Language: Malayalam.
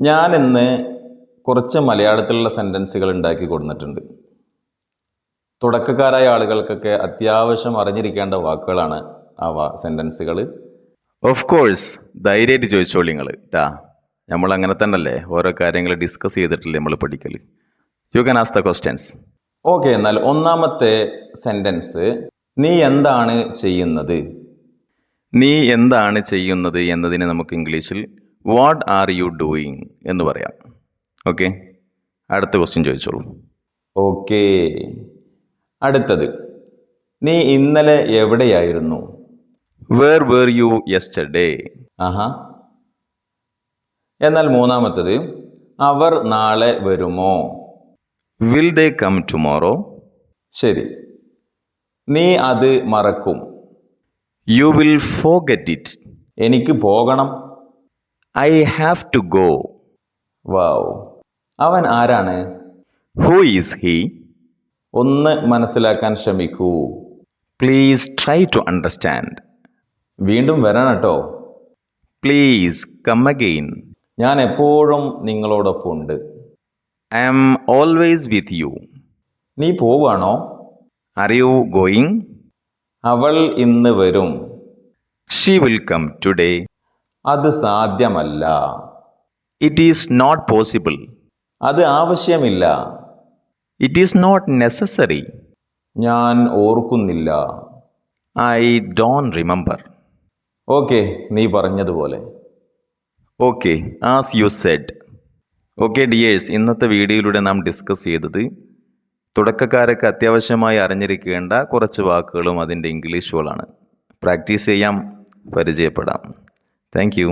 ഞാൻ ഇന്ന് കുറച്ച് മലയാളത്തിലുള്ള സെൻറ്റൻസുകൾ ഉണ്ടാക്കി കൊടുത്തിട്ടുണ്ട്. തുടക്കക്കാരായ ആളുകൾക്കൊക്കെ അത്യാവശ്യം അറിഞ്ഞിരിക്കേണ്ട വാക്കുകളാണ് സെൻറ്റൻസുകൾ. ഓഫ് കോഴ്സ്, ധൈര്യമായിട്ട് ചോദിച്ചോളൂ നിങ്ങൾ ടാ. നമ്മൾ അങ്ങനെ തന്നെയല്ലേ ഓരോ കാര്യങ്ങൾ ഡിസ്കസ് ചെയ്തിട്ടില്ലേ നമ്മൾ പഠിക്കൽ. You can ask the questions. Okay, എന്നാൽ ഒന്നാമത്തെ സെൻറ്റൻസ്, നീ എന്താണ് ചെയ്യുന്നത്? നീ എന്താണ് ചെയ്യുന്നത് എന്നതിന് നമുക്ക് ഇംഗ്ലീഷിൽ വാട്ട് ആർ യു ഡൂയിങ് എന്ന് പറയാം. ഓക്കെ, അടുത്ത ക്വസ്റ്റ്യൻ ചോദിച്ചോളൂ. ഓക്കെ, അടുത്തത്, നീ ഇന്നലെ എവിടെയായിരുന്നു? Where were you yesterday? ആഹാ. എന്നാൽ മൂന്നാമത്തത്, അവർ നാളെ വരുമോ? Will they come tomorrow? ശരി. നീ അത് മറക്കും. You will forget it. എനിക്ക് പോകണം. I have to go. Wow. അവൻ ആരാണ്? Who is he? ഒന്ന് മനസ്സിലാക്കാൻ ശ്രമിക്കൂ. Please try to understand. വീണ്ടും വരണം കേട്ടോ. Please come again. ഞാൻ എപ്പോഴും നിങ്ങളോടൊപ്പം ഉണ്ട്. I am always with you. നീ പോവാണോ? Are you going? അവൾ ഇന്ന് വരും. She will come today. അത് സാധ്യമല്ല. It is not possible. അത് ആവശ്യമില്ല. It is not necessary. ഞാൻ ഓർക്കുന്നില്ല. I don't remember. ഓക്കെ, നീ പറഞ്ഞതുപോലെ. Okay, as you said. Okay dears, ഇന്നത്തെ വീഡിയോയിലൂടെ നാം ഡിസ്കസ് ചെയ്തത് തുടക്കക്കാരൊക്കെ അത്യാവശ്യമായി അറിഞ്ഞിരിക്കേണ്ട കുറച്ച് വാക്കുകളും അതിൻ്റെ ഇംഗ്ലീഷുകളാണ്. പ്രാക്ടീസ് ചെയ്യാം, പരിചയപ്പെടാം. Thank you.